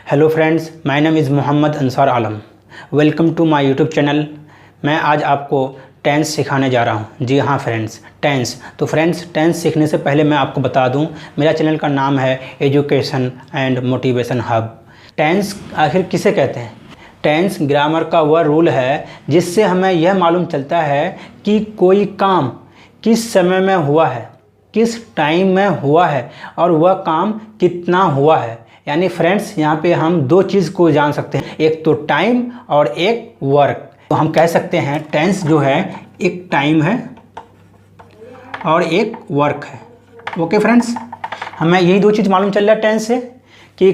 Hello friends, my name is Mohammad Ansar Alam. Welcome to my YouTube channel. मैं आज आपको tense सिखाने जा रहा हूं। जी हाँ फ्रेंड्स, टेंस। तो फ्रेंड्स, टेंस सीखने से पहले मैं आपको बता दूं, मेरा चैनल का नाम है education and motivation hub. Tense आखिर किसे कहते हैं? टेंस ग्रामर का वह रूल है जिससे हमें यह मालूम चलता है कि कोई काम किस समय में हुआ है, किस टाइम में हुआ है और वह काम कितना हुआ है। यानी फ्रेंड्स, यहाँ पे हम दो चीज़ को जान सकते हैं, एक तो टाइम और एक वर्क। तो हम कह सकते हैं टेंस जो है एक टाइम है और एक वर्क है। ओके फ्रेंड्स, हमें यही दो चीज़ मालूम चल रहा है टेंस से, कि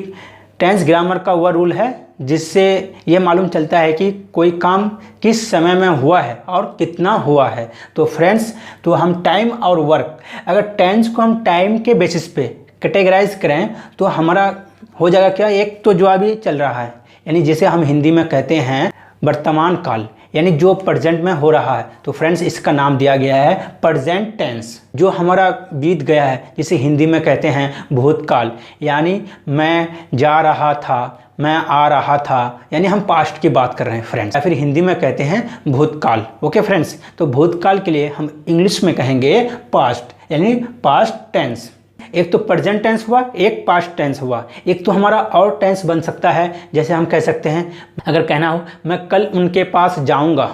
टेंस ग्रामर का वह रूल है जिससे ये मालूम चलता है कि कोई काम किस समय में हुआ है और कितना हुआ है। तो फ्रेंड्स, तो हम टाइम और वर्क, अगर टेंस को हम टाइम के बेसिस पे कैटेगराइज करें तो हमारा हो जाएगा क्या, एक तो जो अभी चल रहा है, यानी जिसे हम हिंदी में कहते हैं वर्तमान काल, यानी जो प्रेजेंट में हो रहा है। तो फ्रेंड्स, इसका नाम दिया गया है प्रेजेंट टेंस। जो हमारा बीत गया है जिसे हिंदी में कहते हैं भूतकाल, यानी मैं जा रहा था, मैं आ रहा था, यानी हम पास्ट की बात कर रहे हैं फ्रेंड्स, या फिर हिंदी में कहते हैं भूतकाल। ओके फ्रेंड्स, तो भूतकाल के लिए हम इंग्लिश में कहेंगे पास्ट, यानी पास्ट टेंस। एक तो प्रेजेंट टेंस हुआ, एक पास्ट टेंस हुआ। एक तो हमारा और टेंस बन सकता है, जैसे हम कह सकते हैं, अगर कहना हो मैं कल उनके पास जाऊंगा,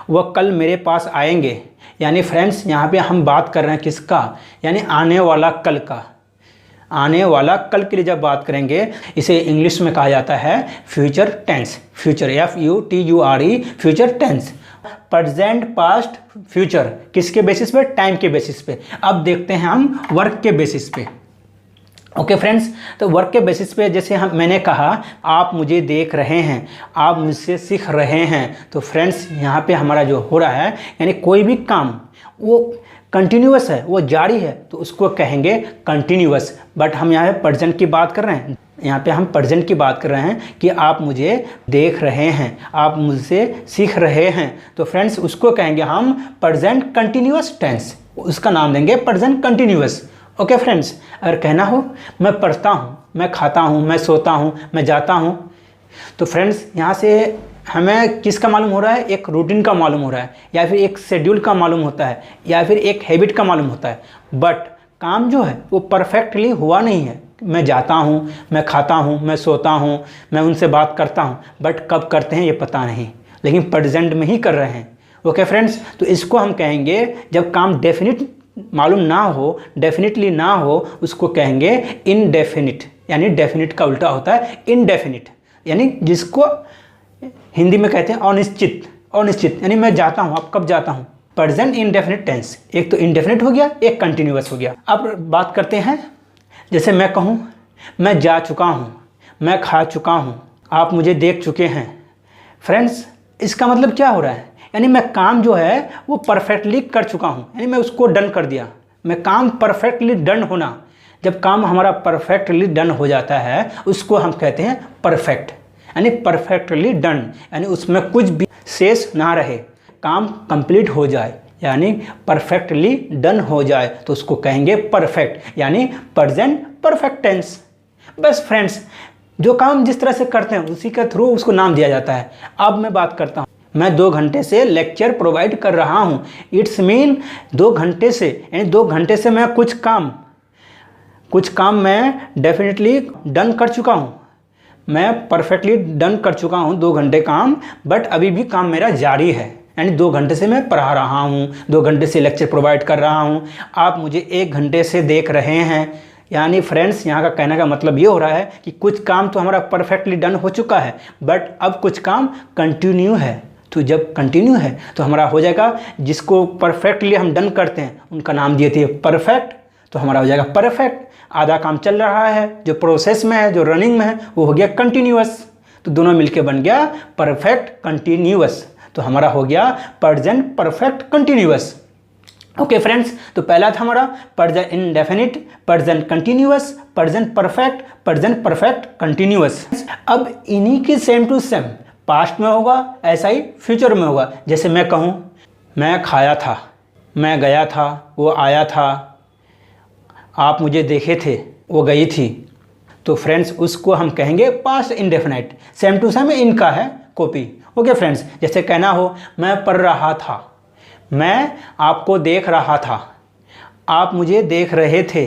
वह कल मेरे पास आएंगे। यानी फ्रेंड्स, यहाँ पे हम बात कर रहे हैं किसका, यानी आने वाला कल का। आने वाला कल के लिए जब बात करेंगे, इसे इंग्लिश में कहा जाता है future tense. Future, FUTURE, future tense. Present, past, future किसके बेसिस पे? टाइम के बेसिस पे। अब देखते हैं हम वर्क के बेसिस पे। ओके फ्रेंड्स, तो वर्क के बेसिस पे जैसे मैंने कहा, आप मुझे देख रहे हैं, आप मुझसे सीख रहे हैं। तो फ्रेंड्स, यहाँ पे हमारा जो हो रहा है, यानी कोई भी काम वो कंटिन्यूअस है, वो जारी है, तो उसको कहेंगे कंटिन्यूअस। बट हम यहाँ पे प्रेजेंट की बात कर रहे हैं, यहाँ पे हम प्रेजेंट की बात कर रहे हैं कि आप मुझे देख रहे हैं, आप मुझसे सीख रहे हैं। तो फ्रेंड्स, उसको कहेंगे हम प्रेजेंट कंटिन्यूअस टेंस, उसका नाम देंगे प्रेजेंट कंटिन्यूअस। ओके फ्रेंड्स, अगर कहना हो मैं पढ़ता हूँ, मैं खाता हूँ, मैं सोता हूँ, मैं जाता हूँ, तो फ्रेंड्स यहाँ से हमें किसका मालूम हो रहा है? एक रूटीन का मालूम हो रहा है, या फिर एक शेड्यूल का मालूम होता है, या फिर एक हैबिट का मालूम होता है। बट काम जो है वो परफेक्टली हुआ नहीं है। मैं जाता हूँ, मैं खाता हूँ, मैं सोता हूँ, मैं उनसे बात करता हूँ, बट कब करते हैं ये पता नहीं, लेकिन प्रेजेंट में ही कर रहे हैं। ओके फ्रेंड्स, तो इसको हम कहेंगे, जब काम डेफिनिट मालूम ना हो, डेफिनेटली ना हो, उसको कहेंगे इनडेफिनिट। यानी डेफिनिट का उल्टा होता है इनडेफिनिट, यानी जिसको हिंदी में कहते हैं अनिश्चित। अनिश्चित यानी मैं जाता हूँ, अब कब जाता हूँ? Present indefinite tense. एक तो इंडेफिनिट हो गया, एक कंटिन्यूअस हो गया। अब बात करते हैं, जैसे मैं कहूँ मैं जा चुका हूँ, मैं खा चुका हूँ, आप मुझे देख चुके हैं। फ्रेंड्स, इसका मतलब क्या हो रहा है? यानी मैं काम जो है वो परफेक्टली कर चुका हूँ, यानी मैं उसको डन कर दिया। मैं काम परफेक्टली डन होना, जब काम हमारा परफेक्टली डन हो जाता है उसको हम कहते हैं परफेक्ट, यानी परफेक्टली डन, यानी उसमें कुछ भी शेष ना रहे, काम कंप्लीट हो जाए, यानी परफेक्टली डन हो जाए, तो उसको कहेंगे परफेक्ट, यानी प्रेजेंट परफेक्ट टेंस। बस फ्रेंड्स, जो काम जिस तरह से करते हैं उसी के थ्रू उसको नाम दिया जाता है। अब मैं बात करता हूँ, मैं 2 घंटे से लेक्चर प्रोवाइड कर रहा हूँ। इट्स मीन 2 घंटे से, यानी 2 घंटे से मैं कुछ काम मैं डेफिनेटली डन कर चुका हूँ, मैं परफेक्टली डन कर चुका हूँ 2 घंटे काम, बट अभी भी काम मेरा जारी है। यानी 2 घंटे से मैं पढ़ा रहा हूँ, 2 घंटे से लेक्चर प्रोवाइड कर रहा हूँ, आप मुझे 1 घंटे से देख रहे हैं। यानी फ्रेंड्स, यहाँ का कहने का मतलब ये हो रहा है कि कुछ काम तो हमारा परफेक्टली डन हो चुका है, बट अब कुछ काम कंटिन्यू है। तो जब कंटिन्यू है तो हमारा हो जाएगा, जिसको परफेक्टली हम डन करते हैं उनका नाम दिए थे परफेक्ट, तो हमारा हो जाएगा परफेक्ट। आधा काम चल रहा है, जो प्रोसेस में है, जो रनिंग में है, वो हो गया कंटिन्यूअस। तो दोनों मिलके बन गया परफेक्ट कंटिन्यूअस। तो हमारा हो गया present perfect continuous. Okay friends, तो पहला था हमारा present indefinite, present continuous, present perfect, present perfect continuous. अब इन्हीं की सेम टू सेम पास्ट में होगा, ऐसा ही फ्यूचर में होगा। जैसे मैं कहूँ मैं खाया था, मैं गया था, वो आया था, आप मुझे देखे थे, वो गई थी। तो फ्रेंड्स उसको हम कहेंगे past indefinite. Same to same इनका है कॉपी। ओके फ्रेंड्स, जैसे कहना हो मैं पढ़ रहा था, मैं आपको देख रहा था, आप मुझे देख रहे थे,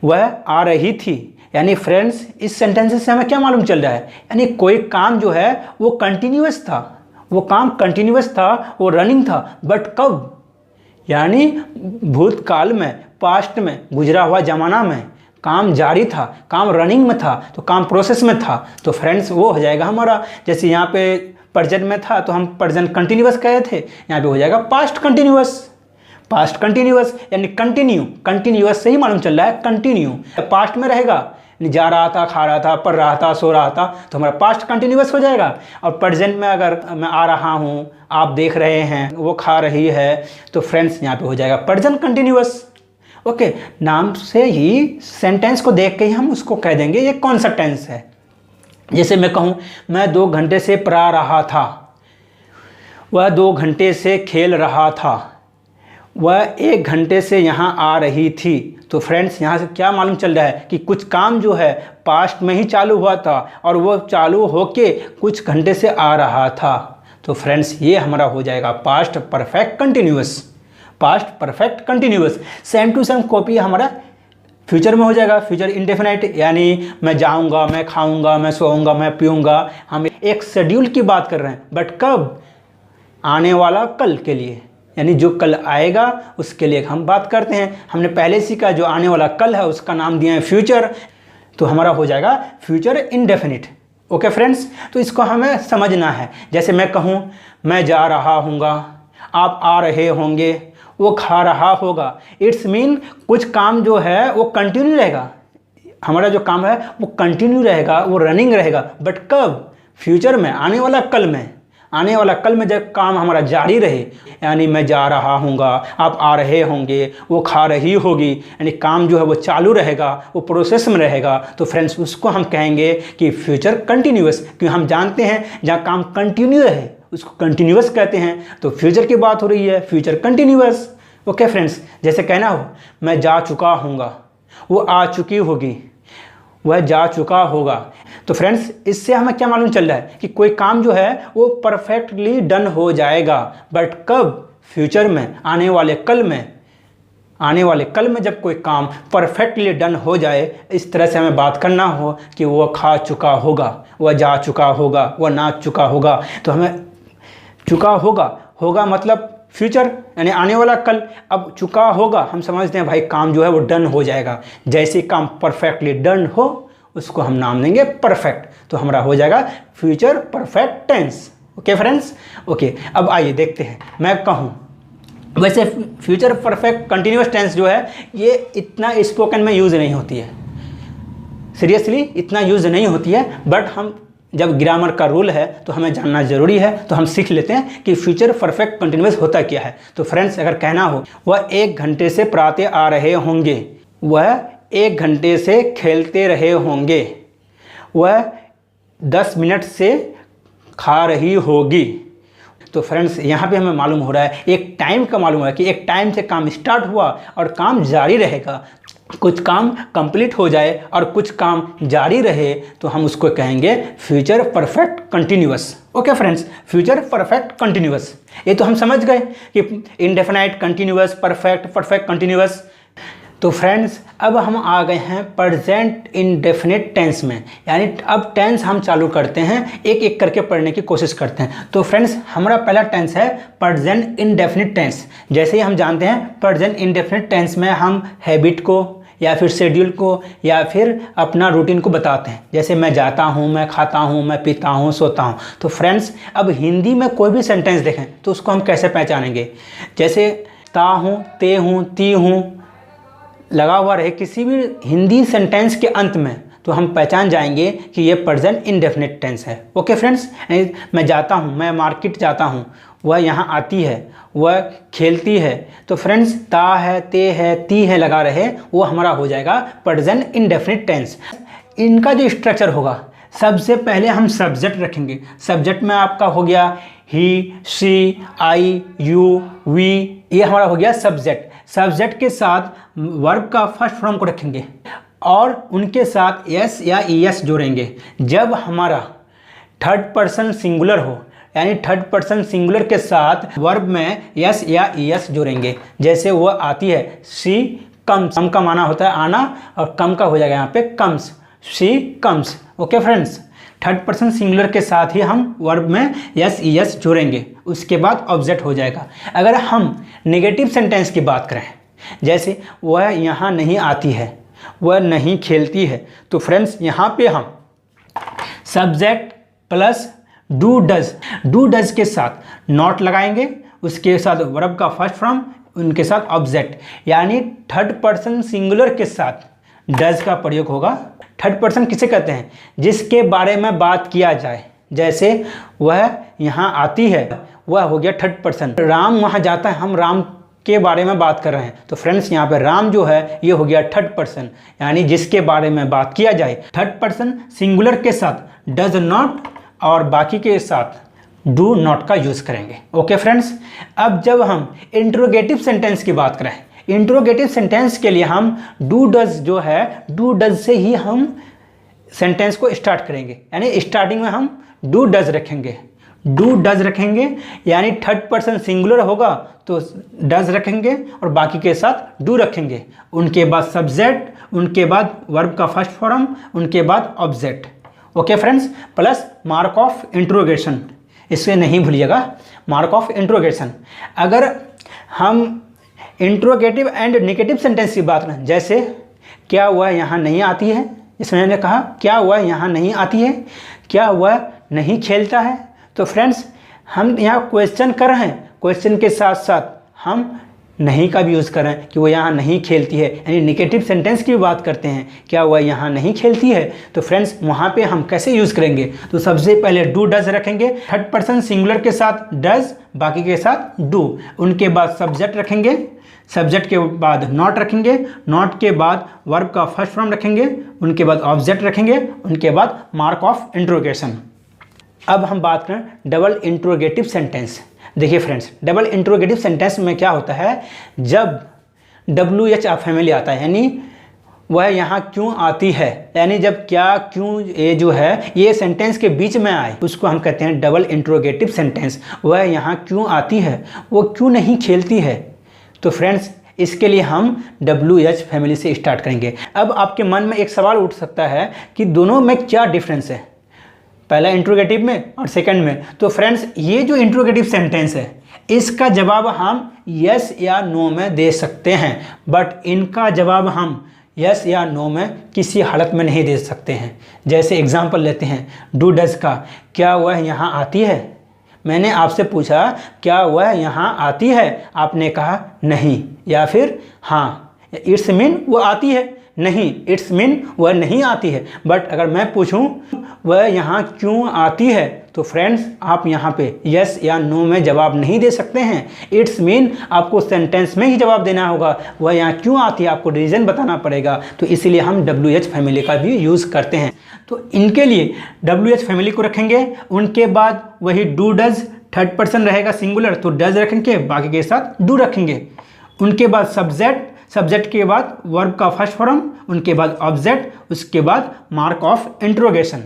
वह आ रही थी। यानी फ्रेंड्स इस सेंटेंस से हमें क्या मालूम चल रहा है, यानी कोई काम जो है वो कंटिन्यूअस था, वो काम कंटिन्यूअस था, वो रनिंग था, बट कब, यानी भूतकाल में, पास्ट में, गुजरा हुआ ज़माना में काम जारी था, काम रनिंग में था, तो काम प्रोसेस में था। तो फ्रेंड्स वो हो जाएगा हमारा, जैसे यहाँ पे प्रेजेंट में था तो हम प्रेजेंट कंटिन्यूअस कहे थे, यहाँ पे हो जाएगा पास्ट कंटिन्यूअस। पास्ट कंटिन्यूअस यानी कंटिन्यू, कंटिन्यूअस से ही मालूम चल रहा है कंटिन्यू। पास्ट में रहेगा, जा रहा था, खा रहा था, पढ़ रहा था, सो रहा था, तो हमारा पास्ट कंटिन्यूअस हो जाएगा। और प्रेजेंट में अगर मैं आ रहा हूँ, आप देख रहे हैं, वो खा रही है, तो फ्रेंड्स यहाँ पे हो जाएगा प्रेजेंट कंटिन्यूअस। ओके, नाम से ही, सेंटेंस को देख के ही हम उसको कह देंगे ये कौन सा टेंस है। जैसे मैं कहूँ मैं 2 घंटे से पढ़ा रहा था, वह 2 घंटे से खेल रहा था, वह 1 घंटे से यहाँ आ रही थी। तो फ्रेंड्स यहाँ से क्या मालूम चल रहा है कि कुछ काम जो है पास्ट में ही चालू हुआ था और वो चालू होके कुछ घंटे से आ रहा था। तो फ्रेंड्स ये हमारा हो जाएगा past perfect continuous. Past perfect continuous. Same to same copy हमारा फ्यूचर में हो जाएगा, फ्यूचर इंडेफिनाइट, यानी मैं जाऊंगा, मैं खाऊंगा, मैं सोऊंगा, मैं पीऊंगा। हम एक शेड्यूल की बात कर रहे हैं, बट कब, आने वाला कल के लिए, यानी जो कल आएगा उसके लिए हम बात करते हैं। हमने पहले सीखा जो आने वाला कल है उसका नाम दिया है फ्यूचर, तो हमारा हो जाएगा फ्यूचर इंडेफिनिट। ओके फ्रेंड्स, तो इसको हमें समझना है। जैसे मैं कहूँ मैं जा रहा हूँगा, आप आ रहे होंगे, वो खा रहा होगा। इट्स मीन कुछ काम जो है वो कंटिन्यू रहेगा, हमारा जो काम है वो कंटिन्यू रहेगा, वो रनिंग रहेगा, बट कब, फ्यूचर में, आने वाला कल में। आने वाला कल में जब काम हमारा जारी रहे, यानी मैं जा रहा हूँगा, आप आ रहे होंगे, वो खा रही होगी, यानी काम जो है वो चालू रहेगा, वो प्रोसेस में रहेगा, तो फ्रेंड्स उसको हम कहेंगे कि फ्यूचर कंटिन्यूअस। क्योंकि हम जानते हैं जहाँ काम कंटिन्यू है उसको कंटिन्यूअस कहते हैं, तो फ्यूचर की बात हो रही है, फ्यूचर कंटिन्यूअस। ओके फ्रेंड्स, जैसे कहना हो मैं जा चुका हूँगा, वो आ चुकी होगी, वह जा चुका होगा। तो फ्रेंड्स इससे हमें क्या मालूम चल रहा है कि कोई काम जो है वो परफेक्टली डन हो जाएगा, बट कब, फ्यूचर में, आने वाले कल में। आने वाले कल में जब कोई काम परफेक्टली डन हो जाए, इस तरह से हमें बात करना हो कि वह खा चुका होगा, वह जा चुका होगा, वह नाच चुका होगा, तो हमें चुका होगा मतलब फ्यूचर यानी आने वाला कल। अब चुका होगा हम समझते हैं भाई काम जो है वो डन हो जाएगा। जैसे काम परफेक्टली डन हो उसको हम नाम देंगे परफेक्ट, तो हमारा हो जाएगा future perfect tense. Okay friends, okay अब आइए देखते हैं। मैं कहूँ, वैसे फ्यूचर परफेक्ट कंटिन्यूअस टेंस जो है ये इतना स्पोकन में यूज़ नहीं होती है, सीरियसली इतना यूज़ नहीं होती है, बट हम जब ग्रामर का रूल है तो हमें जानना ज़रूरी है, तो हम सीख लेते हैं कि फ्यूचर परफेक्ट कंटिन्यूअस होता क्या है। तो फ्रेंड्स अगर कहना हो वह 1 घंटे से पढ़ाते आ रहे होंगे, वह 1 घंटे से खेलते रहे होंगे, वह 10 मिनट से खा रही होगी। तो फ्रेंड्स यहाँ पे हमें मालूम हो रहा है, एक टाइम का मालूम है कि एक टाइम से काम स्टार्ट हुआ और काम जारी रहेगा। कुछ काम कंप्लीट हो जाए और कुछ काम जारी रहे तो हम उसको कहेंगे future perfect continuous. Okay friends, future perfect continuous ये तो हम समझ गए कि indefinite, continuous, perfect, perfect continuous. तो फ्रेंड्स अब हम आ गए हैं प्रेजेंट इंडेफिनिट टेंस में, यानी अब टेंस हम चालू करते हैं, एक एक करके पढ़ने की कोशिश करते हैं। तो फ्रेंड्स हमारा पहला टेंस है प्रेजेंट इंडेफिनिट टेंस। जैसे ही हम जानते हैं प्रेजेंट इंडेफिनिट टेंस में हम हैबिट को या फिर शेड्यूल को या फिर अपना रूटीन को बताते हैं। जैसे मैं जाता हूँ, मैं खाता हूँ, मैं पीता हूँ, सोता हूँ। तो फ्रेंड्स अब हिंदी में कोई भी सेंटेंस देखें तो उसको हम कैसे पहचानेंगे। जैसे ता हूँ, ते हूँ, ती हूँ लगा हुआ रहे किसी भी हिंदी सेंटेंस के अंत में, तो हम पहचान जाएंगे कि ये प्रेजेंट इंडेफिनिट टेंस है। ओके फ्रेंड्स, मैं जाता हूँ, मैं मार्केट जाता हूँ, वह यहाँ आती है, वह खेलती है। तो फ्रेंड्स ता है, ते है, ती है लगा रहे, वो हमारा हो जाएगा प्रेजेंट इंडेफिनिट टेंस। इनका जो स्ट्रक्चर होगा, सबसे पहले हम सब्जेक्ट रखेंगे। सब्जेक्ट में आपका हो गया ही, शी, आई, यू, वी, ये हमारा हो गया सब्जेक्ट। सब्जेक्ट के साथ वर्ब का फर्स्ट फॉर्म को रखेंगे और उनके साथ एस या ईएस जोड़ेंगे। जब हमारा थर्ड पर्सन सिंगुलर हो, यानी थर्ड पर्सन सिंगुलर के साथ वर्ब में एस या ईएस जोड़ेंगे। जैसे वह आती है, शी कम्स, कम का माना होता है आना और कम का हो जाएगा यहाँ पे comes, she comes. Okay friends, third person singular के साथ ही हम वर्ब में एस ईएस जोड़ेंगे, उसके बाद ऑब्जेक्ट हो जाएगा। अगर हम नेगेटिव सेंटेंस की बात करें, जैसे वह यहाँ नहीं आती है, वह नहीं खेलती है, तो फ्रेंड्स यहाँ पे हम सब्जेक्ट प्लस डू डज के साथ नॉट लगाएंगे, उसके साथ वर्ब का फर्स्ट फॉर्म, उनके साथ ऑब्जेक्ट, यानी थर्ड पर्सन सिंगुलर के साथ डज का प्रयोग होगा। थर्ड पर्सन किसे कहते हैं? जिसके बारे में बात किया जाए। जैसे वह यहाँ आती है, वह हो गया थर्ड पर्सन। राम वहाँ जाता है, हम राम के बारे में बात कर रहे हैं, तो फ्रेंड्स यहाँ पे राम जो है ये हो गया थर्ड पर्सन, यानी जिसके बारे में बात किया जाए। थर्ड पर्सन सिंगुलर के साथ डज नॉट और बाकी के साथ डू नॉट का यूज़ करेंगे। ओके फ्रेंड्स, अब जब हम इंट्रोगेटिव सेंटेंस की बात करें, इंट्रोगेटिव सेंटेंस के लिए हम डू डज जो है, डू डज से ही हम सेंटेंस को स्टार्ट करेंगे, यानी स्टार्टिंग में हम डू डज रखेंगे। डू डज रखेंगे यानी थर्ड पर्सन सिंगुलर होगा तो डज रखेंगे और बाकी के साथ डू रखेंगे, उनके बाद सब्जेक्ट, उनके बाद वर्ब का फर्स्ट फॉर्म, उनके बाद object. Okay friends, plus mark of interrogation, इसे नहीं भूलिएगा, मार्क ऑफ इंट्रोगेशन। अगर हम इंट्रोगेटिव एंड नेगेटिव सेंटेंस की बात करें, जैसे क्या वह यहाँ नहीं आती है, इसमें मैंने कहा क्या वह यहाँ नहीं आती है, क्या वह नहीं खेलता है, तो फ्रेंड्स हम यहाँ क्वेश्चन कर रहे हैं, क्वेश्चन के साथ साथ हम नहीं का भी यूज़ कर रहे हैं कि वो यहाँ नहीं खेलती है, यानी नेगेटिव सेंटेंस की बात करते हैं, क्या वह यहाँ नहीं खेलती है, तो फ्रेंड्स वहाँ पे हम कैसे यूज़ करेंगे? तो सबसे पहले डू डज रखेंगे, थर्ड पर्सन सिंगुलर के साथ डज, बाकी के साथ डू, उनके बाद सब्जेक्ट रखेंगे, सब्जेक्ट के बाद नॉट रखेंगे, नॉट के बाद वर्ब का फर्स्ट फॉर्म रखेंगे, उनके बाद ऑब्जेक्ट रखेंगे, उनके बाद मार्क ऑफ इंट्रोगेशन। अब हम बात करें डबल इंट्रोगेटिव सेंटेंस। देखिए फ्रेंड्स, डबल इंट्रोगेटिव सेंटेंस में क्या होता है, जब WH फैमिली आता है, यानी वह यहाँ क्यों आती है, यानी जब क्या क्यों ये जो है ये सेंटेंस के बीच में आए, उसको हम कहते हैं डबल इंट्रोगेटिव सेंटेंस। वह यहाँ क्यों आती है, वो क्यों नहीं खेलती है, तो फ्रेंड्स इसके लिए हम WH फैमिली से स्टार्ट करेंगे। अब आपके मन में एक सवाल उठ सकता है कि दोनों में क्या डिफरेंस है, पहला इंट्रोगेटिव में और सेकंड में। तो फ्रेंड्स ये जो इंट्रोगेटिव सेंटेंस है इसका जवाब हम यस या नो में दे सकते हैं, बट इनका जवाब हम यस या नो में किसी हालत में नहीं दे सकते हैं। जैसे एग्जांपल लेते हैं डू डज का, क्या वह यहाँ आती है, मैंने आपसे पूछा क्या वह यहाँ आती है, आपने कहा नहीं या फिर हाँ, इट्स मीन वो आती है, नहीं इट्स मीन वह नहीं आती है। बट अगर मैं पूछूं वह यहाँ क्यों आती है, तो फ्रेंड्स आप यहाँ पे यस या नो में जवाब नहीं दे सकते हैं, इट्स मीन आपको सेंटेंस में ही जवाब देना होगा, वह यहाँ क्यों आती है आपको रीज़न बताना पड़ेगा। तो इसीलिए हम WH फैमिली का भी यूज़ करते हैं। तो इनके लिए WH फैमिली को रखेंगे, उनके बाद वही डू डज, थर्ड पर्सन रहेगा सिंगुलर तो डज रखेंगे, बाकी के साथ डू रखेंगे, उनके बाद सब्जेक्ट, सब्जेक्ट के बाद वर्ब का फर्स्ट फॉर्म, उनके बाद ऑब्जेक्ट, उसके बाद मार्क ऑफ इंट्रोगेशन।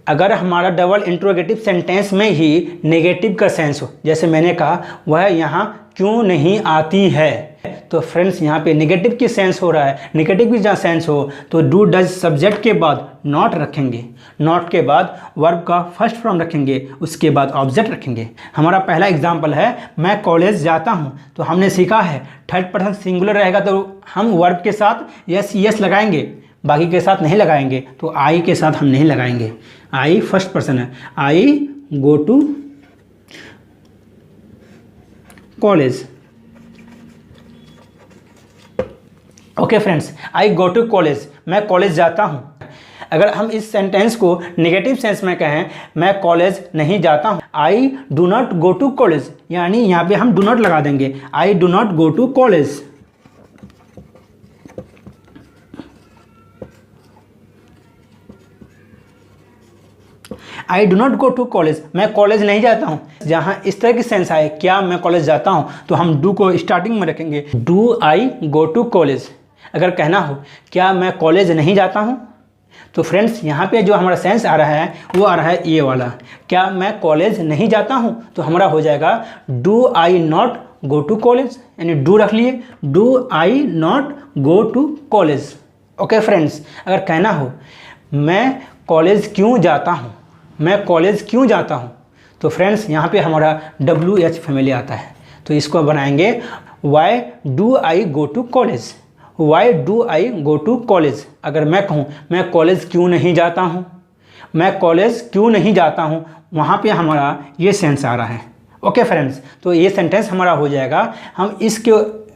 अगर हमारा डबल इंट्रोगेटिव सेंटेंस में ही नेगेटिव का सेंस हो, जैसे मैंने कहा वह यहाँ क्यों नहीं आती है, तो फ्रेंड्स यहाँ पे नेगेटिव की सेंस हो रहा है, नेगेटिव की जहाँ सेंस हो तो डू डज सब्जेक्ट के बाद नॉट रखेंगे, नॉट के बाद वर्ब का फर्स्ट फॉर्म रखेंगे, उसके बाद ऑब्जेक्ट रखेंगे। हमारा पहला एग्जांपल है मैं कॉलेज जाता हूँ, तो हमने सीखा है थर्ड पर्सन सिंगुलर रहेगा तो हम वर्ब के साथ यस लगाएंगे, बाकी के साथ नहीं लगाएंगे, तो आई के साथ हम नहीं लगाएंगे, आई फर्स्ट पर्सन है, I go to college. Okay friends, I go to college, मैं कॉलेज जाता हूँ। अगर हम इस सेंटेंस को नेगेटिव सेंस में कहें, मैं कॉलेज नहीं जाता हूँ, I do not go to college, यानी यहाँ पे हम डू नॉट लगा देंगे, I do not go to college. I do not go to college, मैं कॉलेज नहीं जाता हूँ। जहाँ इस तरह की सेंस आए क्या मैं कॉलेज जाता हूँ, तो हम डू को स्टार्टिंग में रखेंगे, do I go to college. अगर कहना हो क्या मैं कॉलेज नहीं जाता हूँ, तो फ्रेंड्स यहाँ पे जो हमारा सेंस आ रहा है वो आ रहा है ये वाला, क्या मैं कॉलेज नहीं जाता हूँ, तो हमारा हो जाएगा do I not go to college, यानी डू रख लिए, do I not go to college. Okay friends, अगर कहना हो मैं कॉलेज क्यों जाता हूँ, मैं कॉलेज क्यों जाता हूँ, तो फ्रेंड्स यहाँ पे हमारा WH फैमिली आता है, तो इसको बनाएंगे why do I go to college, why do I go to college. अगर मैं कहूँ मैं कॉलेज क्यों नहीं जाता हूँ, मैं कॉलेज क्यों नहीं जाता हूँ, वहाँ पे हमारा ये सेंस आ रहा है। ओके फ्रेंड्स, तो ये सेंटेंस हमारा हो जाएगा, हम इसके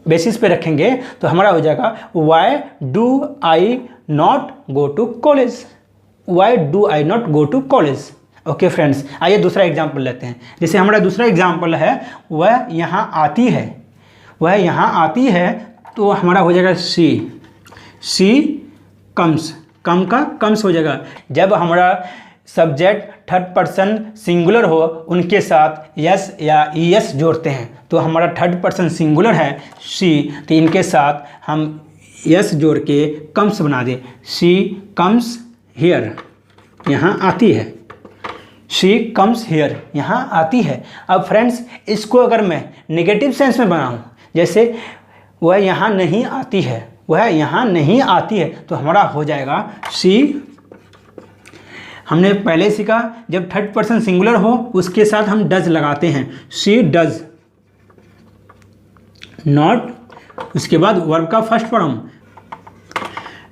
बेसिस पे रखेंगे तो हमारा हो जाएगा why do I not go to college, why do I not go to college. Okay friends, आइए दूसरा एग्जाम्पल लेते हैं। जैसे हमारा दूसरा एग्जाम्पल है वह यहाँ आती है, वह यहाँ आती है, तो हमारा हो जाएगा सी कम्स, कम का कम्स हो जाएगा। जब हमारा सब्जेक्ट थर्ड पर्सन सिंगुलर हो उनके साथ यस या ईएस जोड़ते हैं, तो हमारा थर्ड पर्सन सिंगुलर है सी, तो इनके साथ हम यस जोड़ के कम्स बना दें, सी कम्स हियर, यहाँ आती है, शी कम्स हियर, यहाँ आती है। अब फ्रेंड्स इसको अगर मैं नेगेटिव सेंस में बनाऊँ, जैसे वह यहाँ नहीं आती है, वह यहाँ नहीं आती है, तो हमारा हो जाएगा शी, हमने पहले सीखा जब थर्ड पर्सन सिंगुलर हो उसके साथ हम डज लगाते हैं, शी डज नॉट, उसके बाद वर्ब का first form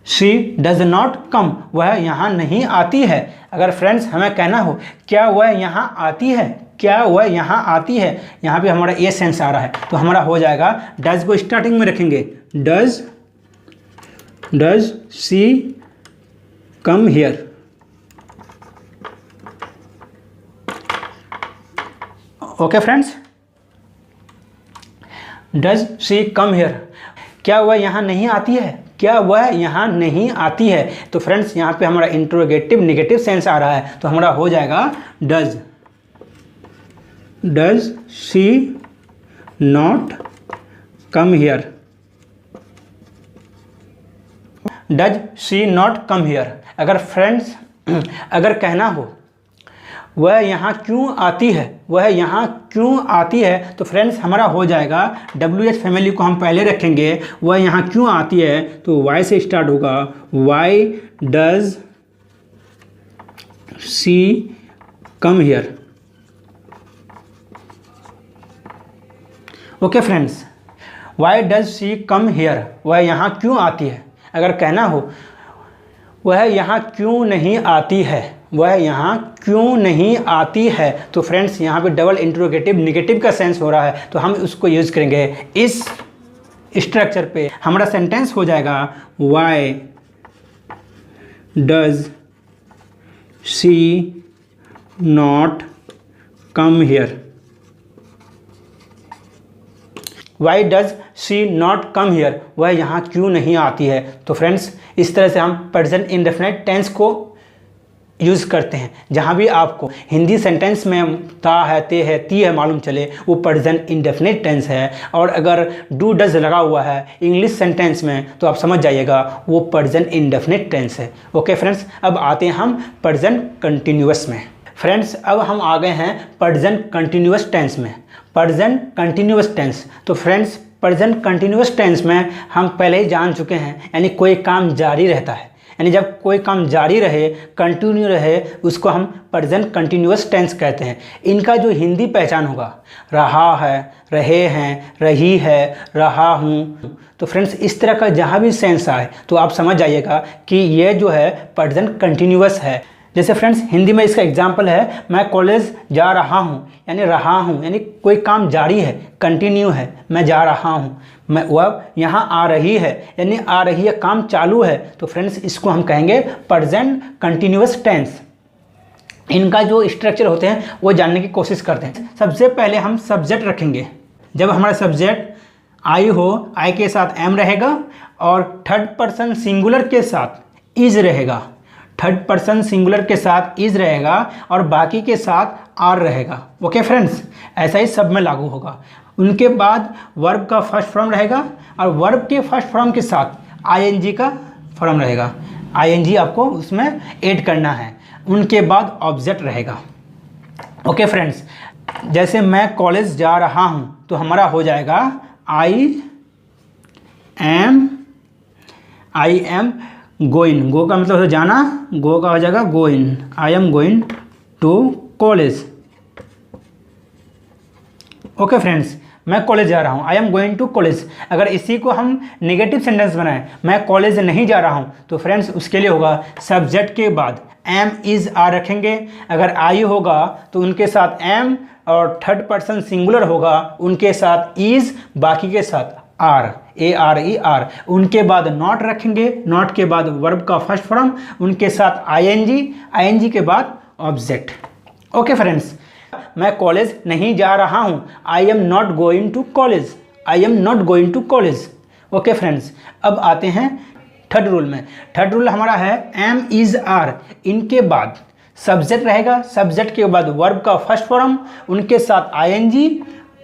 she does not come, वह यहाँ नहीं आती है। अगर फ्रेंड्स हमें कहना हो क्या वह यहाँ आती है, क्या वह यहाँ आती है, यहाँ पे हमारा ये सेंस आ रहा है, तो हमारा हो जाएगा डज को स्टार्टिंग में रखेंगे, does she come here. Okay friends, does she come here, क्या वह यहाँ नहीं आती है, क्या वह यहाँ नहीं आती है, तो फ्रेंड्स यहाँ पे हमारा इंट्रोगेटिव नेगेटिव सेंस आ रहा है, तो हमारा हो जाएगा does she not come here, does she not come here. अगर फ्रेंड्स अगर कहना हो वह यहाँ क्यों आती है, वह यहाँ क्यों आती है, तो फ्रेंड्स हमारा हो जाएगा WH फैमिली को हम पहले रखेंगे, वह यहाँ क्यों आती है, तो वाई से स्टार्ट होगा, why does she come here. Okay friends, why does she come here, वह यहाँ क्यों आती है। अगर कहना हो वह यहाँ क्यों नहीं आती है, वह यहाँ क्यों नहीं आती है, तो फ्रेंड्स यहाँ पे डबल इंट्रोगेटिव नेगेटिव का सेंस हो रहा है, तो हम उसको यूज़ करेंगे इस स्ट्रक्चर पे। हमारा सेंटेंस हो जाएगा why does she not come here, why does she not come here, वह यहाँ क्यों नहीं आती है। तो फ्रेंड्स इस तरह से हम प्रेजेंट इंडेफिनिट टेंस को यूज़ करते हैं। जहाँ भी आपको हिंदी सेंटेंस में ता है, ते है, ती है मालूम चले वो प्रेजेंट इंडेफिनिट टेंस है, और अगर डू डज लगा हुआ है इंग्लिश सेंटेंस में तो आप समझ जाइएगा वो प्रेजेंट इंडेफिनिट टेंस है। ओके फ्रेंड्स, अब आते हैं हम प्रेजेंट कंटिन्यूअस में। फ्रेंड्स अब हम आ गए हैं प्रेजेंट कंटिन्यूअस टेंस में। प्रेजेंट कंटिन्यूअस टेंस, तो फ्रेंड्स प्रेजेंट कंटिन्यूअस टेंस में हम पहले ही जान चुके हैं, यानी कोई काम जारी रहता है, यानी जब कोई काम जारी रहे, कंटिन्यू रहे, उसको हम प्रेजेंट कंटिन्यूअस टेंस कहते हैं। इनका जो हिंदी पहचान होगा रहा है, रहे हैं, रही है, रहा हूँ, तो फ्रेंड्स इस तरह का जहाँ भी सेंस आए तो आप समझ जाइएगा कि ये जो है प्रेजेंट कंटिन्यूअस है। जैसे फ्रेंड्स हिंदी में इसका एग्जाम्पल है मैं कॉलेज जा रहा हूँ, यानी रहा हूँ, यानी कोई काम जारी है, कंटिन्यू है, मैं जा रहा हूँ। मैं वह यहाँ आ रही है, यानी आ रही है, काम चालू है, तो फ्रेंड्स इसको हम कहेंगे प्रेजेंट कंटिन्यूअस टेंस। इनका जो स्ट्रक्चर होते हैं वो जानने की कोशिश करते हैं। सबसे पहले हम सब्जेक्ट रखेंगे। जब हमारा सब्जेक्ट आई हो, आई के साथ एम रहेगा और थर्ड पर्सन सिंगुलर के साथ इज रहेगा, थर्ड पर्सन सिंगुलर के साथ इज रहेगा और बाकी के साथ आर रहेगा। ओके फ्रेंड्स, ऐसा ही सब में लागू होगा। उनके बाद वर्ब का फर्स्ट फॉर्म रहेगा और वर्ब के फर्स्ट फॉर्म के साथ आईएनजी का फॉर्म रहेगा, आईएनजी आपको उसमें ऐड करना है। उनके बाद ऑब्जेक्ट रहेगा। ओके फ्रेंड्स, जैसे मैं कॉलेज जा रहा हूँ तो हमारा हो जाएगा आई एम गोइंग, गो का मतलब है जाना, गो का हो जाएगा going, I am going to college. Okay friends, मैं कॉलेज जा रहा हूँ, I am going to college. अगर इसी को हम नेगेटिव सेंटेंस बनाएं, मैं कॉलेज नहीं जा रहा हूँ, तो फ्रेंड्स उसके लिए होगा सब्जेक्ट के बाद एम इज़ आर रखेंगे। अगर आई होगा तो उनके साथ एम, और थर्ड पर्सन सिंगुलर होगा उनके साथ इज़, बाकी के साथ are, A R E are. उनके बाद नॉट रखेंगे, नॉट के बाद वर्ब का फर्स्ट फॉर्म, उनके साथ आईएनजी, आईएनजी के बाद ऑब्जेक्ट। ओके फ्रेंड्स, मैं कॉलेज नहीं जा रहा हूँ, I am not going to college, I am not going to college. Okay friends, अब आते हैं थर्ड रूल में। थर्ड रूल हमारा है एम इज़ आर, इनके बाद सब्जेक्ट रहेगा, सब्जेक्ट के बाद वर्ब का फर्स्ट फॉर्म, उनके साथ आईएनजी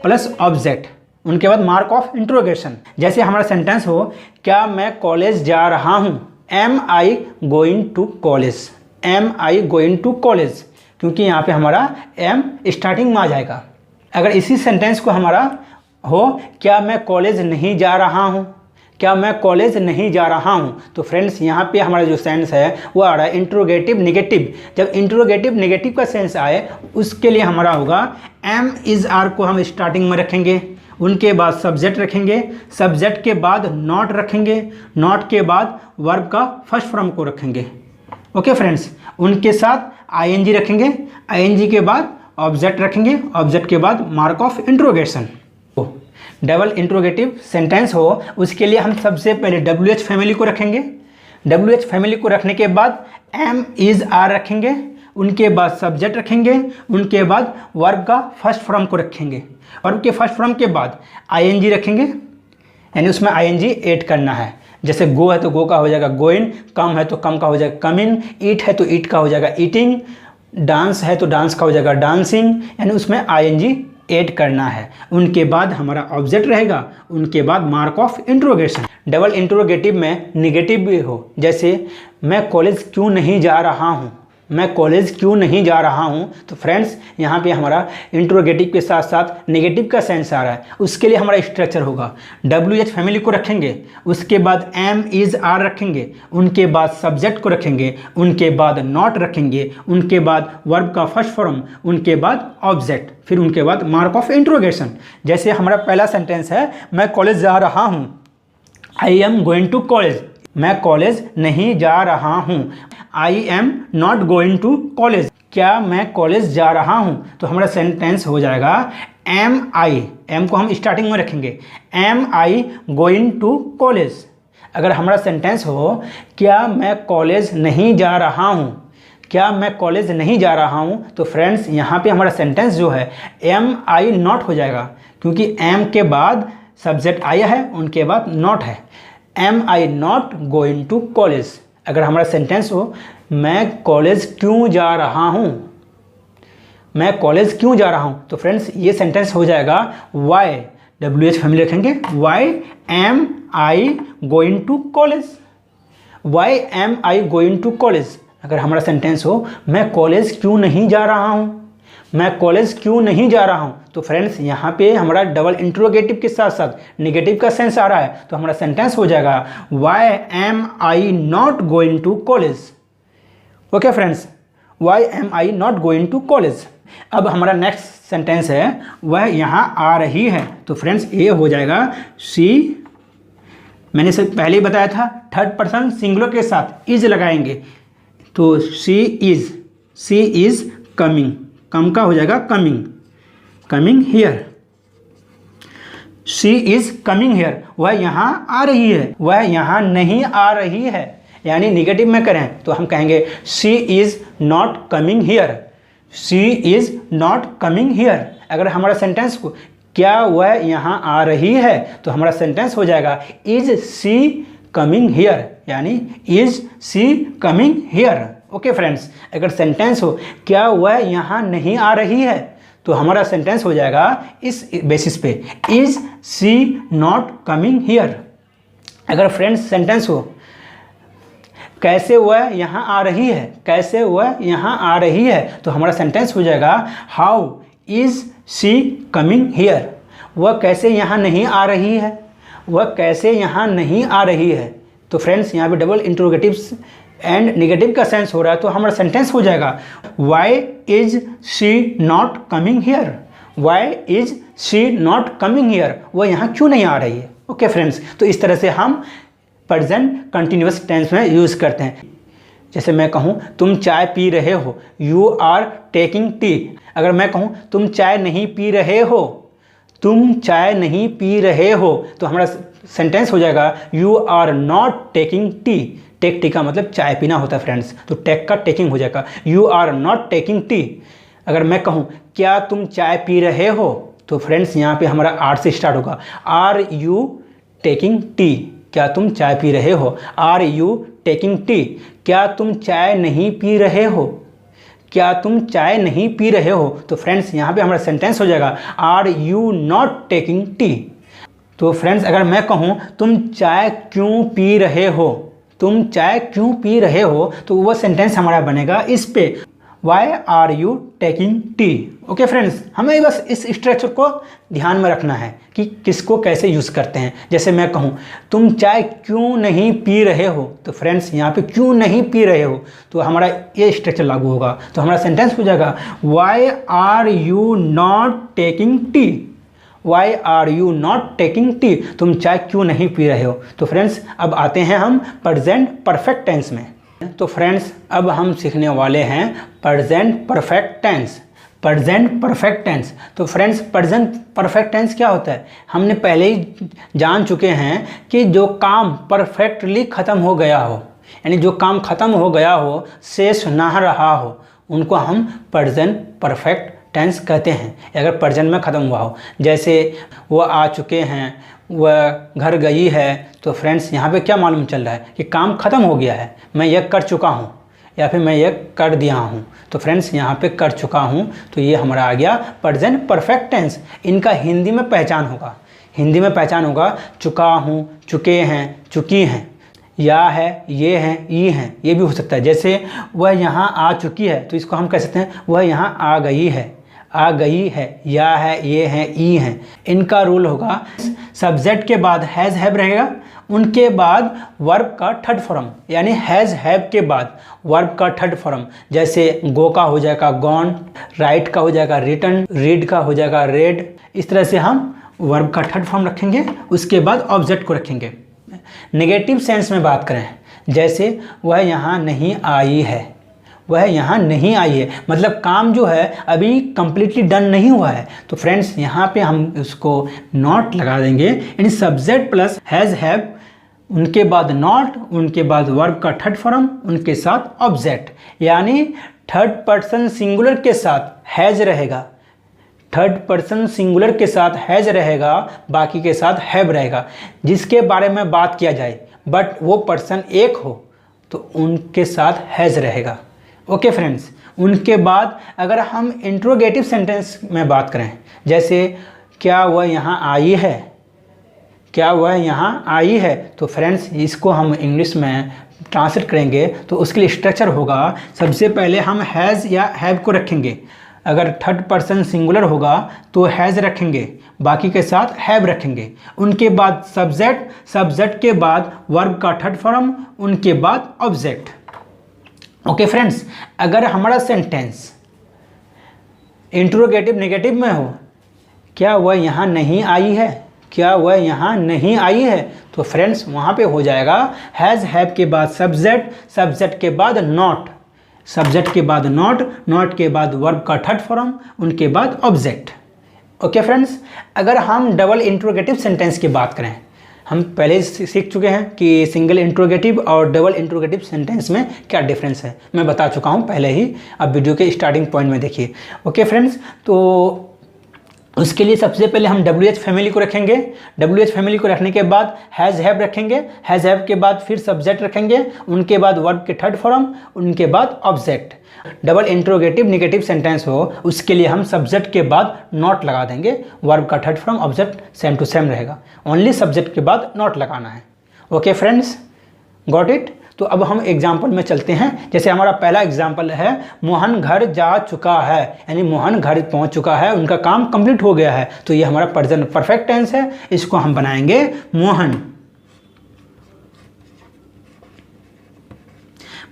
प्लस ऑब्जेक्ट, उनके बाद मार्क ऑफ इंट्रोगेशन। जैसे हमारा सेंटेंस हो, क्या मैं कॉलेज जा रहा हूँ, am I going to college, am I going to college, क्योंकि यहाँ पे हमारा एम स्टार्टिंग में आ जाएगा। अगर इसी सेंटेंस को हमारा हो, क्या मैं कॉलेज नहीं जा रहा हूँ, क्या मैं कॉलेज नहीं जा रहा हूँ, तो फ्रेंड्स यहाँ पे हमारा जो सेंस है वो आ रहा है इंट्रोगेटिव नेगेटिव। जब इंट्रोगेटिव नेगेटिव का सेंस आए, उसके लिए हमारा होगा एम इज़ आर को हम स्टार्टिंग में रखेंगे, उनके बाद सब्जेक्ट रखेंगे, सब्जेक्ट के बाद नॉट रखेंगे, नॉट के बाद वर्ब का फर्स्ट फॉर्म को रखेंगे। ओके फ्रेंड्स, उनके साथ आईएनजी रखेंगे, आईएनजी के बाद ऑब्जेक्ट रखेंगे, ऑब्जेक्ट के बाद mark of interrogation. Double interrogative sentence हो, उसके लिए हम सबसे पहले WH फैमिली को रखेंगे, WH फैमिली को रखने के बाद एम इज़ आर रखेंगे, उनके बाद सब्जेक्ट रखेंगे, उनके बाद वर्ब का फर्स्ट फॉर्म को रखेंगे, वर्ब के फर्स्ट फॉर्म के बाद आईएनजी रखेंगे, यानी उसमें आईएनजी ऐड करना है। जैसे गो है तो गो का हो जाएगा गोइंग, कम है तो कम का हो जाएगा कमिंग, ईट है तो ईट का हो जाएगा ईटिंग, डांस है तो डांस का हो जाएगा डांसिंग, यानी उसमें आईएनजी ऐड करना है। उनके बाद हमारा ऑब्जेक्ट रहेगा, उनके बाद mark of interrogation. Double interrogative में नेगेटिव भी हो, जैसे मैं कॉलेज क्यों नहीं जा रहा हूँ, मैं कॉलेज क्यों नहीं जा रहा हूँ, तो फ्रेंड्स यहाँ पे हमारा इंट्रोगेटिव के साथ साथ नेगेटिव का सेंस आ रहा है। उसके लिए हमारा स्ट्रक्चर होगा, WH फैमिली को रखेंगे, उसके बाद एम इज़ आर रखेंगे, उनके बाद सब्जेक्ट को रखेंगे, उनके बाद नॉट रखेंगे, उनके बाद वर्ब का फर्स्ट फॉर्म, उनके बाद ऑब्जेक्ट, फिर उनके बाद मार्क ऑफ इंट्रोगेशन। जैसे हमारा पहला सेंटेंस है, मैं कॉलेज जा रहा हूँ, I am going to college, मैं कॉलेज नहीं जा रहा हूँ, I am not going to college, क्या मैं कॉलेज जा रहा हूँ, तो हमारा सेंटेंस हो जाएगा एम आई, एम को हम स्टार्टिंग में रखेंगे, am I going to college. अगर हमारा सेंटेंस हो, क्या मैं कॉलेज नहीं जा रहा हूँ, क्या मैं कॉलेज नहीं जा रहा हूँ, तो फ्रेंड्स यहाँ पे हमारा सेंटेंस जो है एम आई नॉट हो जाएगा, क्योंकि एम के बाद सब्जेक्ट आया है, उनके बाद नॉट है, am I not going to college. अगर हमारा सेंटेंस हो, मैं कॉलेज क्यों जा रहा हूँ, मैं कॉलेज क्यों जा रहा हूँ, तो फ्रेंड्स ये सेंटेंस हो जाएगा वाई, WH फैमिली रखेंगे, why am I going to college, why am I going to college. अगर हमारा सेंटेंस हो, मैं कॉलेज क्यों नहीं जा रहा हूँ, मैं कॉलेज क्यों नहीं जा रहा हूँ, तो फ्रेंड्स यहाँ पे हमारा डबल इंट्रोगेटिव के साथ साथ नेगेटिव का सेंस आ रहा है, तो हमारा सेंटेंस हो जाएगा why am I not going to college. Okay friends, why am I not going to college. अब हमारा नेक्स्ट सेंटेंस है, वह यहाँ आ रही है, तो फ्रेंड्स ये हो जाएगा सी, मैंने से पहले ही बताया था थर्ड पर्सन सिंगुलर के साथ इज लगाएंगे, तो सी इज़ कमिंग, कम का हो जाएगा coming, coming here, she is coming here, वह यहाँ आ रही है, वह यहाँ नहीं आ रही है। यानी निगेटिव में करें तो हम कहेंगे she is not coming here, she is not coming here. अगर हमारा सेंटेंस को क्या वह यहाँ आ रही है, तो हमारा सेंटेंस हो जाएगा इज शी कमिंग हियर, यानी is she coming here. Okay friends, अगर सेंटेंस हो क्या वह यहाँ नहीं आ रही है, तो हमारा सेंटेंस हो जाएगा इस बेसिस पे, is she not coming here. अगर फ्रेंड्स सेंटेंस हो कैसे वह यहाँ आ रही है, कैसे वह यहाँ आ रही है, तो हमारा सेंटेंस हो जाएगा how is she coming here. वह कैसे यहाँ नहीं आ रही है, वह कैसे यहाँ नहीं आ रही है। तो फ्रेंड्स यहाँ पे डबल इंट्रोगेटिव्स एंड नेगेटिव का सेंस हो रहा है, तो हमारा सेंटेंस हो जाएगा why is she not coming here, why is she not coming here, वह यहाँ क्यों नहीं आ रही है। ओके फ्रेंड्स, तो इस तरह से हम प्रेजेंट कंटिन्यूअस टेंस में यूज़ करते हैं। जैसे मैं कहूँ तुम चाय पी रहे हो, यू आर टेकिंग टी। अगर मैं कहूँ तुम चाय नहीं पी रहे हो, तुम चाय नहीं पी रहे हो, तो हमारा सेंटेंस हो जाएगा you are not taking tea. Take tea का मतलब चाय पीना होता है फ्रेंड्स, तो टेक का टेकिंग हो जाएगा you are not taking tea. अगर मैं कहूँ क्या तुम चाय पी रहे हो, तो फ्रेंड्स यहाँ पे हमारा आर से स्टार्ट होगा, आर यू टेकिंग टी। क्या तुम चाय पी रहे हो, आर यू टेकिंग टी। क्या तुम चाय नहीं पी रहे हो, क्या तुम चाय नहीं पी रहे हो, तो फ्रेंड्स यहाँ पे हमारा सेंटेंस हो जाएगा are you not taking tea. तो फ्रेंड्स अगर मैं कहूँ तुम चाय क्यों पी रहे हो, तुम चाय क्यों पी रहे हो, तो वह सेंटेंस हमारा बनेगा इस पे why are you taking tea. Okay friends, हमें बस इस स्ट्रक्चर को ध्यान में रखना है कि किसको कैसे यूज़ करते हैं। जैसे मैं कहूँ तुम चाय क्यों नहीं पी रहे हो, तो फ्रेंड्स यहाँ पे क्यों नहीं पी रहे हो, तो हमारा ये स्ट्रक्चर लागू होगा। तो हमारा सेंटेंस हो जाएगा why are you not taking tea, why are you not taking tea, तुम चाय क्यों नहीं पी रहे हो। तो फ्रेंड्स अब आते हैं हम प्रेजेंट परफेक्ट टेंस में। तो फ्रेंड्स अब हम सीखने वाले हैं present perfect tense. Present perfect tense, तो फ्रेंड्स प्रेजेंट परफेक्ट टेंस क्या होता है, हमने पहले ही जान चुके हैं कि जो काम परफेक्टली ख़त्म हो गया हो, यानी जो काम ख़त्म हो गया हो, शेष ना रहा हो, उनको हम प्रेजेंट परफेक्ट टेंस कहते हैं। अगर प्रेजेंट में ख़त्म हुआ हो, जैसे वह आ चुके हैं, वह घर गई है, तो फ्रेंड्स यहाँ पे क्या मालूम चल रहा है कि काम ख़त्म हो गया है, मैं यह कर चुका हूँ या फिर मैं यह कर दिया हूँ। तो फ्रेंड्स यहाँ पे कर चुका हूँ, तो ये हमारा आ गया प्रेजेंट परफेक्ट टेंस। इनका हिंदी में पहचान होगा, हिंदी में पहचान होगा चुका हूँ, चुके हैं, चुकी हैं, या है, ये हैं, ई हैं, ये भी हो सकता है। जैसे वह यहाँ आ चुकी है, तो इसको हम कह सकते हैं वह यहाँ आ गई है, आ गई है, या है, ये हैं, ई हैं। इनका रूल होगा सब्जेक्ट के बाद हैज़ हैव रहेगा, उनके बाद वर्ब का थर्ड फॉर्म, यानी हैज़ हैव के बाद वर्ब का थर्ड फॉर्म। जैसे गो का हो जाएगा गॉन, राइट का हो जाएगा रिटन, रीड का हो जाएगा रेड। इस तरह से हम वर्ब का थर्ड फॉर्म रखेंगे, उसके बाद ऑब्जेक्ट को रखेंगे। नेगेटिव सेंस में बात करें, जैसे वह यहाँ नहीं आई है, वह यहाँ नहीं आई है, मतलब काम जो है अभी कंप्लीटली डन नहीं हुआ है। तो फ्रेंड्स यहाँ पे हम उसको नॉट लगा देंगे, यानी सब्जेक्ट प्लस हैज़ हैव, उनके बाद नॉट, उनके बाद वर्ब का थर्ड फॉर्म, उनके साथ ऑब्जेक्ट, यानी थर्ड पर्सन सिंगुलर के साथ हैज़ रहेगा, थर्ड पर्सन सिंगुलर के साथ हैज़ रहेगा, बाकी के साथ हैव रहेगा। जिसके बारे में बात किया जाए बट वो पर्सन एक हो, तो उनके साथ हैज़ रहेगा। ओके फ्रेंड्स, उनके बाद अगर हम इंट्रोगेटिव सेंटेंस में बात करें, जैसे क्या वह यहाँ आई है, क्या वह यहाँ आई है, तो फ्रेंड्स इसको हम इंग्लिश में ट्रांसलेट करेंगे तो उसके लिए स्ट्रक्चर होगा, सबसे पहले हम हैज़ या हैव को रखेंगे। अगर थर्ड पर्सन सिंगुलर होगा तो हैज़ रखेंगे, बाकी के साथ हैव रखेंगे। उनके बाद सब्जेक्ट, सब्जेक्ट के बाद वर्ब का थर्ड फॉर्म, उनके बाद ऑब्जेक्ट। ओके फ्रेंड्स, अगर हमारा सेंटेंस इंट्रोगेटिव नेगेटिव में हो, क्या वह यहाँ नहीं आई है, क्या वह यहाँ नहीं आई है, तो फ्रेंड्स वहाँ पे हो जाएगा हैज़ हैव के बाद सब्जेक्ट, सब्जेक्ट के बाद नॉट, सब्जेक्ट के बाद नॉट, नॉट के बाद वर्ब का थर्ड फॉर्म, उनके बाद ऑब्जेक्ट। ओके फ्रेंड्स, अगर हम डबल इंट्रोगेटिव सेंटेंस की बात करें, हम पहले सीख चुके हैं कि सिंगल इंट्रोगेटिव और डबल इंट्रोगेटिव सेंटेंस में क्या डिफरेंस है, मैं बता चुका हूं पहले ही, अब वीडियो के स्टार्टिंग पॉइंट में देखिए। ओके फ्रेंड्स, तो उसके लिए सबसे पहले हम WH फैमिली को रखेंगे। WH फैमिली को रखने के बाद हैज़ हैव रखेंगे, हैज़ हैव के बाद फिर सब्जेक्ट रखेंगे, उनके बाद वर्ब के थर्ड फॉर्म, उनके बाद object. Double interrogative negative sentence हो उसके लिए हम सब्जेक्ट के बाद नॉट लगा देंगे, वर्ब का third form, object same to same रहेगा, ओनली सब्जेक्ट के बाद नॉट लगाना है। Okay friends, got it. तो अब हम एग्जाम्पल में चलते हैं। जैसे हमारा पहला एग्जाम्पल है, मोहन घर जा चुका है, यानी मोहन घर पहुंच चुका है, उनका काम कंप्लीट हो गया है। तो ये हमारा प्रेजेंट परफेक्ट टेंस है, इसको हम बनाएंगे Mohan.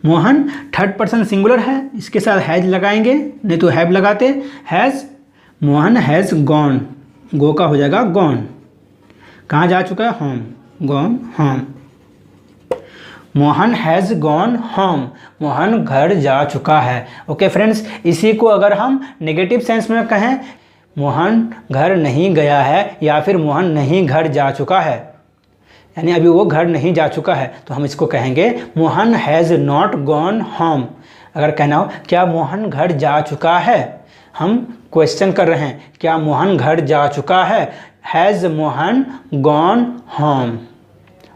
Mohan third person singular है, इसके साथ हैज लगाएंगे, नहीं तो हैव लगाते। हैज़, मोहन हैज़ गॉन, गो का हो जाएगा गॉन। कहाँ जा चुका है? Home, gone home. Mohan has gone home, Mohan घर जा चुका है। ओके फ्रेंड्स, इसी को अगर हम नेगेटिव सेंस में कहें, मोहन घर नहीं गया है या फिर मोहन नहीं घर जा चुका है, यानी अभी वो घर नहीं जा चुका है, तो हम इसको कहेंगे Mohan has not gone home. अगर कहना हो क्या मोहन घर जा चुका है, हम क्वेश्चन कर रहे हैं, क्या मोहन घर जा चुका है? Has Mohan gone home.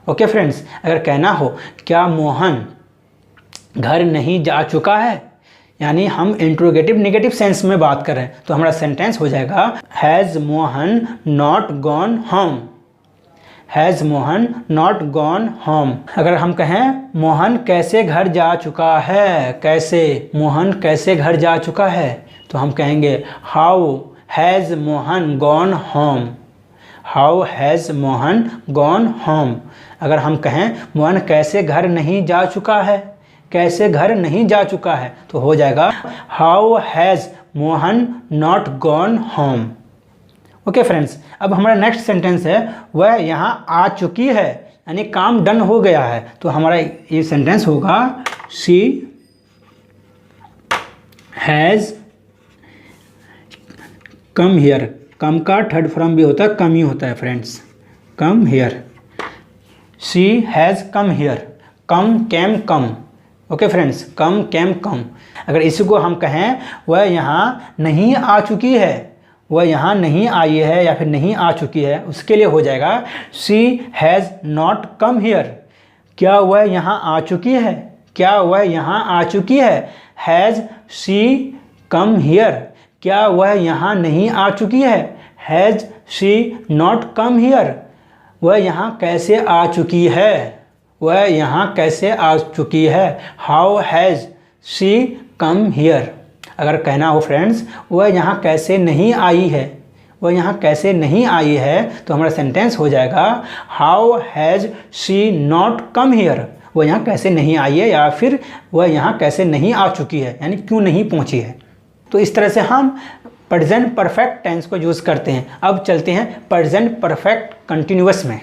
Okay friends, अगर कहना हो क्या मोहन घर नहीं जा चुका है, यानी हम इंट्रोगेटिव नेगेटिव सेंस में बात कर रहे हैं, तो हमारा सेंटेंस हो जाएगा has Mohan not gone home. Has Mohan not gone home. अगर हम कहें मोहन कैसे घर जा चुका है, कैसे, मोहन कैसे घर जा चुका है, तो हम कहेंगे how has Mohan gone home. How has Mohan gone home. अगर हम कहें मोहन कैसे घर नहीं जा चुका है, कैसे घर नहीं जा चुका है, तो हो जाएगा how has Mohan not gone home. Okay friends, अब हमारा नेक्स्ट सेंटेंस है, वह यहाँ आ चुकी है, यानी काम डन हो गया है। तो हमारा ये सेंटेंस होगा शी हैज़ कम हियर। कम का थर्ड फॉर्म भी होता है, कम ही होता है friends, come here. She has come here, come came come. Okay friends, come came come. अगर इसी को हम कहें वह यहाँ नहीं आ चुकी है, वह यहाँ नहीं आई है या फिर नहीं आ चुकी है, उसके लिए हो जाएगा she has not come here. क्या वह यहाँ आ चुकी है? क्या वह यहाँ आ चुकी है? Has she come here. क्या वह यहाँ नहीं आ चुकी है? Has she not come here. वह यहाँ कैसे आ चुकी है? वह यहाँ कैसे आ चुकी है? How has she come here. अगर कहना हो फ्रेंड्स वह यहाँ कैसे नहीं आई है, वह यहाँ कैसे नहीं आई है, तो हमारा सेंटेंस हो जाएगा how has she not come here. वह यहाँ कैसे नहीं आई है या फिर वह यहाँ कैसे नहीं आ चुकी है, यानी क्यों नहीं पहुँची है। तो इस तरह से हम प्रेजेंट परफेक्ट टेंस को यूज़ करते हैं। अब चलते हैं प्रेजेंट परफेक्ट कंटिन्यूअस में।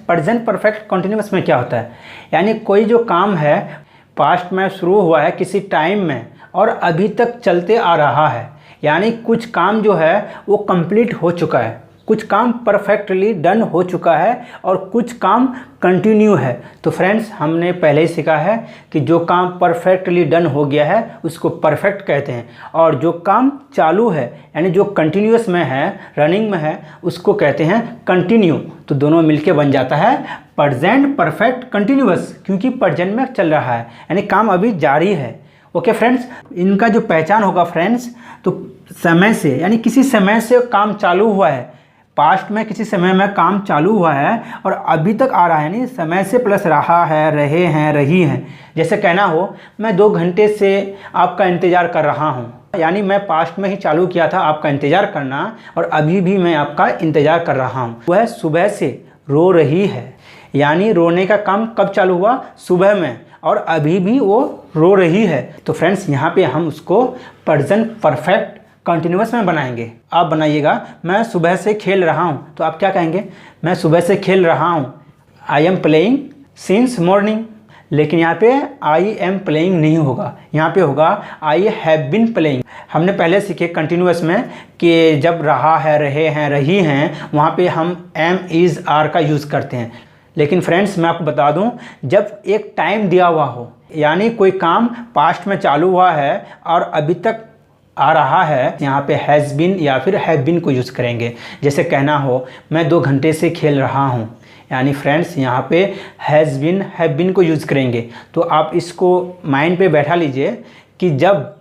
प्रेजेंट परफेक्ट कंटिन्यूअस में क्या होता है, यानी कोई जो काम है पास्ट में शुरू हुआ है किसी टाइम में और अभी तक चलते आ रहा है, यानी कुछ काम जो है वो कंप्लीट हो चुका है, कुछ काम परफेक्टली डन हो चुका है और कुछ काम कंटिन्यू है। तो फ्रेंड्स हमने पहले ही सीखा है कि जो काम परफेक्टली डन हो गया है उसको परफेक्ट कहते हैं, और जो काम चालू है यानी जो कंटिन्यूअस में है, रनिंग में है, उसको कहते हैं कंटिन्यू। तो दोनों मिलके बन जाता है प्रेजेंट परफेक्ट कंटिन्यूअस, क्योंकि प्रेजेंट में चल रहा है यानी काम अभी जारी है। ओके फ्रेंड्स, इनका जो पहचान होगा फ्रेंड्स, तो समय से, यानी किसी समय से काम चालू हुआ है, पास्ट में किसी समय में काम चालू हुआ है और अभी तक आ रहा है, यानी समय से प्लस रहा है, रहे हैं, रही हैं। जैसे कहना हो मैं 2 घंटे से आपका इंतज़ार कर रहा हूँ, यानी मैं पास्ट में ही चालू किया था आपका इंतज़ार करना और अभी भी मैं आपका इंतज़ार कर रहा हूँ। वह सुबह से रो रही है, यानी रोने का काम कब चालू हुआ? सुबह में, और अभी भी वो रो रही है। तो फ्रेंड्स यहाँ पे हम उसको प्रेजेंट परफेक्ट कंटिन्यूअस में बनाएंगे। आप बनाइएगा मैं सुबह से खेल रहा हूँ, तो आप क्या कहेंगे? मैं सुबह से खेल रहा हूँ, I am playing since morning. लेकिन यहाँ पे आई एम प्लेइंग नहीं होगा, यहाँ पे होगा आई हैव बिन प्लेइंग। हमने पहले सीखे कंटिन्यूअस में कि जब रहा है, रहे हैं, रही हैं, वहाँ पे हम एम, इज़, आर का यूज़ करते हैं। लेकिन फ्रेंड्स मैं आपको बता दूं, जब एक टाइम दिया हुआ हो, यानी कोई काम पास्ट में चालू हुआ है और अभी तक आ रहा है, यहाँ पे हैज़ बिन या फिर हैव बिन को यूज़ करेंगे। जैसे कहना हो मैं 2 घंटे से खेल रहा हूँ, यानी फ्रेंड्स यहाँ पे हैज़ बिन, हैव बिन को यूज़ करेंगे। तो आप इसको माइंड पे बैठा लीजिए कि जब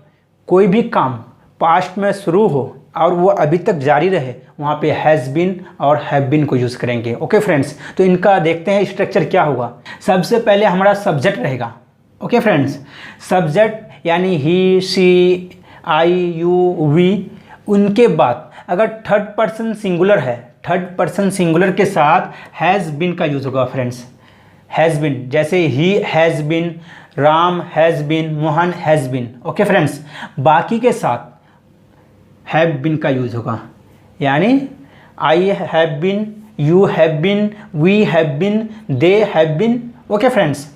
कोई भी काम पास्ट में शुरू हो और वो अभी तक जारी रहे वहाँ पे हैज़ बीन और हैव बीन को यूज़ करेंगे। ओके फ्रेंड्स, तो इनका देखते हैं स्ट्रक्चर क्या होगा। सबसे पहले हमारा सब्जेक्ट रहेगा। ओके फ्रेंड्स, सब्जेक्ट यानी he, she, I, you, we. उनके बाद अगर थर्ड पर्सन सिंगुलर है, थर्ड पर्सन सिंगुलर के साथ हैज़ बीन का यूज़ होगा फ्रेंड्स। हैज़ बीन जैसे he has been, Ram has been, Mohan has been. Okay friends, बाकी के साथ हैव बीन का यूज़ होगा, यानी I have been, you have been, we have been, they have been. Okay friends,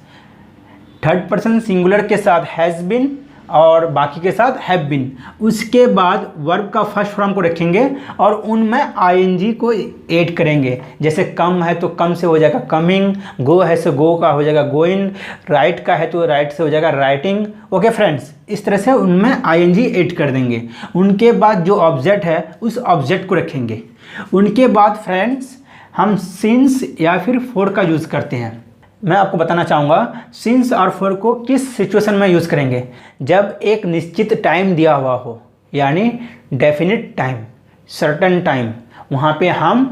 third person singular के साथ has been और बाकी के साथ हैव बीन। उसके बाद वर्ब का फर्स्ट फॉर्म को रखेंगे और उनमें आईएनजी को ऐड करेंगे। जैसे कम है तो कम से हो जाएगा कमिंग, गो है तो गो का हो जाएगा गोइंग, राइट का है तो राइट से हो जाएगा राइटिंग। ओके फ्रेंड्स, इस तरह से उनमें आईएनजी ऐड कर देंगे। उनके बाद जो ऑब्जेक्ट है उस ऑब्जेक्ट को रखेंगे। उनके बाद फ्रेंड्स हम सिंस या फिर फॉर का यूज़ करते हैं। मैं आपको बताना चाहूँगा सिंस और फॉर को किस सिचुएशन में यूज़ करेंगे। जब एक निश्चित टाइम दिया हुआ हो, यानी डेफिनिट टाइम, सर्टेन टाइम, वहाँ पे हम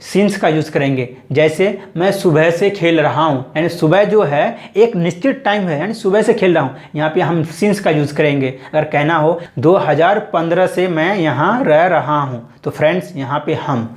सिंस का यूज़ करेंगे। जैसे मैं सुबह से खेल रहा हूँ, यानी सुबह जो है एक निश्चित टाइम है, यानी सुबह से खेल रहा हूँ, यहाँ पे हम सिंस का यूज़ करेंगे। अगर कहना हो 2015 से मैं यहाँ रह रहा हूँ, तो फ्रेंड्स यहाँ पे हम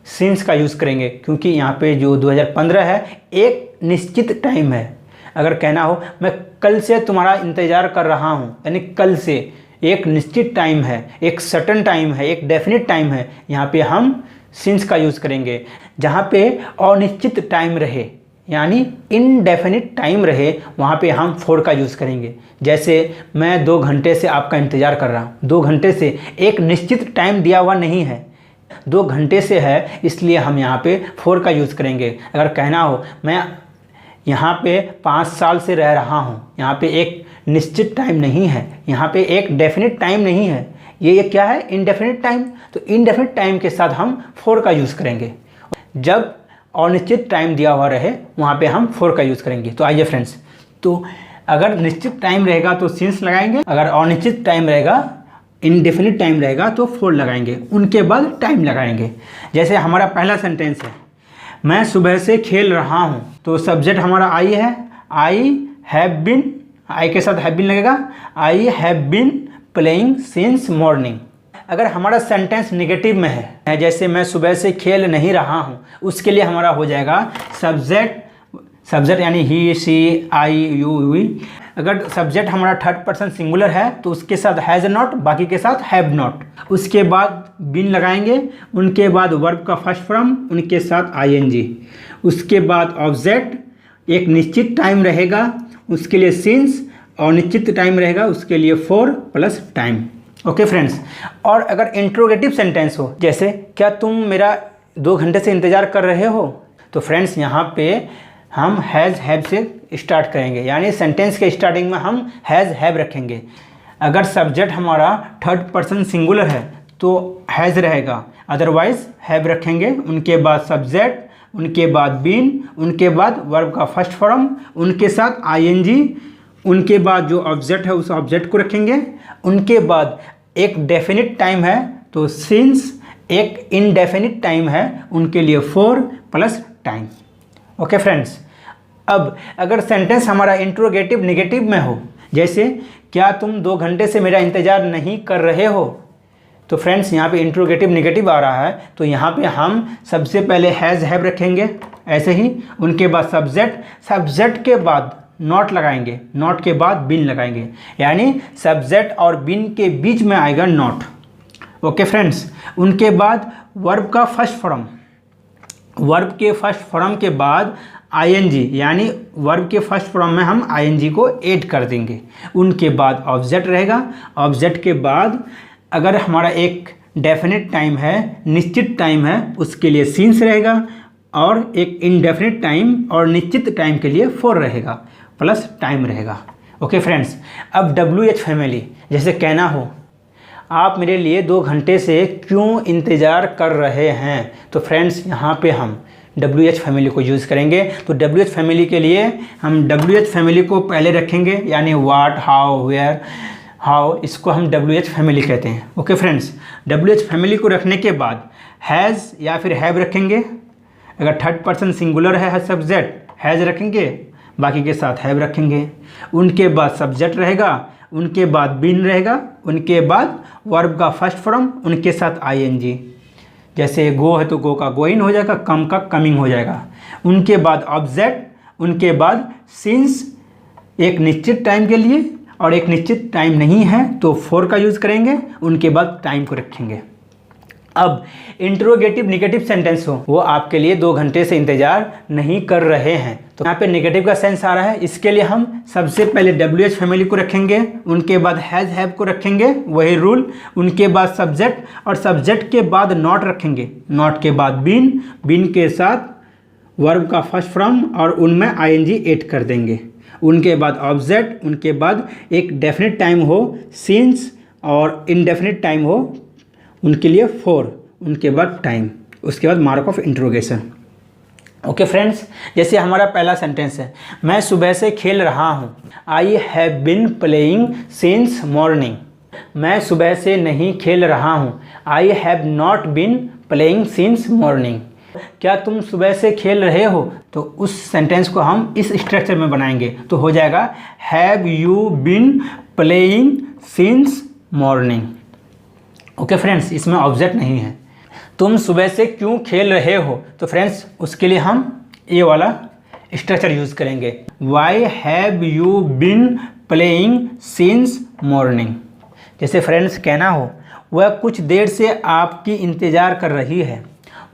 सिंस का यूज़ करेंगे, क्योंकि यहाँ पे जो 2015 है एक निश्चित टाइम है। अगर कहना हो मैं कल से तुम्हारा इंतज़ार कर रहा हूँ, यानी कल से एक निश्चित टाइम है, एक सर्टेन टाइम है, एक डेफिनिट टाइम है, यहाँ पे हम सिंस का यूज़ करेंगे। जहाँ पे अनिश्चित टाइम रहे, यानी इनडेफिनिट टाइम रहे, वहाँ पे हम फॉर का यूज़ करेंगे। जैसे मैं 2 घंटे से आपका इंतज़ार कर रहा हूँ। 2 घंटे से एक निश्चित टाइम दिया हुआ नहीं है, 2 घंटे से है, इसलिए हम यहाँ पे फॉर का यूज़ करेंगे। अगर कहना हो मैं यहाँ पे 5 साल से रह रहा हूँ, यहाँ पे एक निश्चित टाइम नहीं है, यहाँ पे एक डेफिनिट टाइम नहीं है, ये क्या है, इनडेफिनिट टाइम। तो इनडेफिनिट टाइम के साथ हम फॉर का यूज़ करेंगे। जब अनिश्चित टाइम दिया हुआ रहे वहाँ पे हम फॉर का यूज़ करेंगे। तो आइए फ्रेंड्स, तो अगर निश्चित टाइम रहेगा तो सिंस लगाएंगे, अगर अनिश्चित टाइम रहेगा, इनडेफिनिट टाइम रहेगा तो फॉर लगाएंगे। उनके बाद टाइम लगाएंगे। जैसे हमारा पहला सेंटेंस है, मैं सुबह से खेल रहा हूँ, तो सब्जेक्ट हमारा आई है। आई हैव बीन, आई के साथ हैव बीन लगेगा। I have been playing since morning. अगर हमारा सेंटेंस नेगेटिव में है, जैसे मैं सुबह से खेल नहीं रहा हूँ, उसके लिए हमारा हो जाएगा सब्जेक्ट यानी he, she, I, you, we. अगर सब्जेक्ट हमारा थर्ड पर्सन सिंगुलर है तो उसके साथ हैज़ नॉट, बाकी के साथ हैव नॉट। उसके बाद बीन लगाएंगे। उनके बाद वर्ब का फर्स्ट फॉर्म, उनके साथ आईएनजी। उसके बाद ऑब्जेक्ट एक निश्चित टाइम रहेगा, उसके लिए सिंस, और निश्चित टाइम रहेगा उसके लिए for plus time. Okay friends, और अगर इंट्रोगेटिव सेंटेंस हो, जैसे क्या तुम मेरा 2 घंटे से इंतज़ार कर रहे हो, तो फ्रेंड्स यहाँ पे हम हैज़ हैव से स्टार्ट करेंगे, यानी सेंटेंस के स्टार्टिंग में हम हैज़ हैव रखेंगे। अगर सब्जेक्ट हमारा थर्ड पर्सन सिंगुलर है तो हैज़ रहेगा, अदरवाइज हैव रखेंगे। उनके बाद सब्जेक्ट, उनके बाद बीन, उनके बाद वर्ब का फर्स्ट फॉर्म, उनके साथ आईएनजी। उनके बाद जो ऑब्जेक्ट है उस ऑब्जेक्ट को रखेंगे। उनके बाद एक डेफिनिट टाइम है तो सिंस, एक इनडेफिनिट टाइम है उनके लिए for plus time. Okay friends, अब अगर सेंटेंस हमारा इंट्रोगेटिव नेगेटिव में हो, जैसे क्या तुम 2 घंटे से मेरा इंतज़ार नहीं कर रहे हो, तो फ्रेंड्स यहाँ पे इंट्रोगेटिव नेगेटिव आ रहा है, तो यहाँ पे हम सबसे पहले हैज़ हैव रखेंगे ऐसे ही। उनके बाद सब्जेक्ट के बाद नॉट लगाएंगे, नॉट के बाद बीन लगाएंगे, यानी सब्जेक्ट और बीन के बीच में आएगा नॉट। ओके फ्रेंड्स, उनके बाद वर्ब का फर्स्ट फॉर्म, वर्ब के फर्स्ट फॉर्म के बाद आईएनजी, यानी वर्ब के फर्स्ट फॉर्म में हम आईएनजी को ऐड कर देंगे। उनके बाद ऑब्जेक्ट रहेगा। ऑब्जेक्ट के बाद अगर हमारा एक डेफिनेट टाइम है, निश्चित टाइम है, उसके लिए सिंस रहेगा, और एक इनडेफिनेट टाइम और निश्चित टाइम के लिए फॉर रहेगा प्लस टाइम रहेगा। ओके फ्रेंड्स, अब WH फैमिली, जैसे कहना हो आप मेरे लिए 2 घंटे से क्यों इंतज़ार कर रहे हैं, तो फ्रेंड्स यहाँ पे हम WH फैमिली को यूज़ करेंगे। तो WH फैमिली के लिए हम WH फैमिली को पहले रखेंगे, यानी व्हाट, हाउ, वेयर, हाउ, इसको हम WH फैमिली कहते हैं। ओके फ्रेंड्स, WH फैमिली को रखने के बाद हैज़ या फिर हैव रखेंगे। अगर थर्ड पर्सन सिंगुलर है सब्जेक्ट, हैज़ रखेंगे, बाकी के साथ हैव रखेंगे। उनके बाद सब्जेक्ट रहेगा, उनके बाद बीन रहेगा, उनके बाद वर्ब का फर्स्ट फॉर्म, उनके साथ ING। जैसे गो है तो गो का गोइंग हो जाएगा, कम का कमिंग हो जाएगा। उनके बाद ऑब्जेक्ट, उनके बाद सिंस एक निश्चित टाइम के लिए, और एक निश्चित टाइम नहीं है तो फॉर का यूज़ करेंगे, उनके बाद टाइम को रखेंगे। अब इंट्रोगेटिव निगेटिव सेंटेंस हो, वो आपके लिए 2 घंटे से इंतज़ार नहीं कर रहे हैं, तो यहाँ पे नेगेटिव का सेंस आ रहा है। इसके लिए हम सबसे पहले WH फैमिली को रखेंगे, उनके बाद हैज़ हैव को रखेंगे, वही रूल। उनके बाद सब्जेक्ट, और सब्जेक्ट के बाद नॉट रखेंगे, नॉट के बाद बीन, बीन के साथ वर्ब का फर्स्ट फॉर्म, और उनमें ING ऐड कर देंगे। उनके बाद ऑब्जेक्ट, उनके बाद एक डेफिनेट टाइम हो सिंस, और इनडेफिनेट टाइम हो उनके लिए फॉर, उनके बाद टाइम, उसके बाद mark of interrogation. Okay friends, जैसे हमारा पहला सेंटेंस है, मैं सुबह से खेल रहा हूँ। I have been playing since morning. मैं सुबह से नहीं खेल रहा हूँ। I have not been playing since morning. क्या तुम सुबह से खेल रहे हो? तो उस सेंटेंस को हम इस स्ट्रक्चर में बनाएंगे, तो हो जाएगा have you been playing since morning. Okay friends, इसमें ऑब्जेक्ट नहीं है। तुम सुबह से क्यों खेल रहे हो? तो फ्रेंड्स उसके लिए हम ये वाला स्ट्रक्चर यूज़ करेंगे, why have you been playing since morning. जैसे फ्रेंड्स कहना हो, वह कुछ देर से आपकी इंतज़ार कर रही है।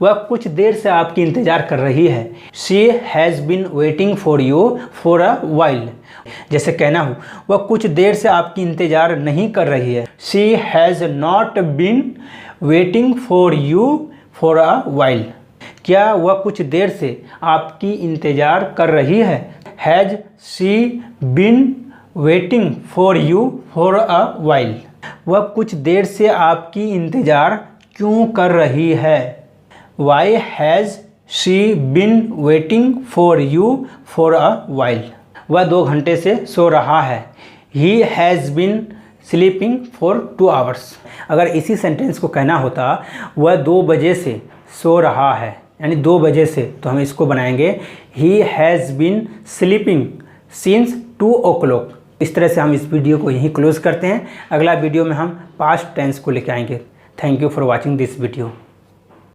वह कुछ देर से आपकी इंतज़ार कर रही है। She has been waiting for you for a while. जैसे कहना हो, वह कुछ देर से आपकी इंतज़ार नहीं कर रही है। She has not been waiting for you for a while. क्या वह कुछ देर से आपकी इंतज़ार कर रही है? Has she been waiting for you for a while. वह कुछ देर से आपकी इंतज़ार क्यों कर रही है? Why has she been waiting for you for a while. वह 2 घंटे से सो रहा है। He has been sleeping for 2 hours. अगर इसी सेंटेंस को कहना होता वह 2 बजे से सो रहा है, यानी 2 बजे से, तो हम इसको बनाएंगे ही has been sleeping since 2 o'clock। इस तरह से हम इस वीडियो को यहीं क्लोज करते हैं। अगला वीडियो में हम पास्ट टेंस को लेकर आएंगे। Thank you for watching this video.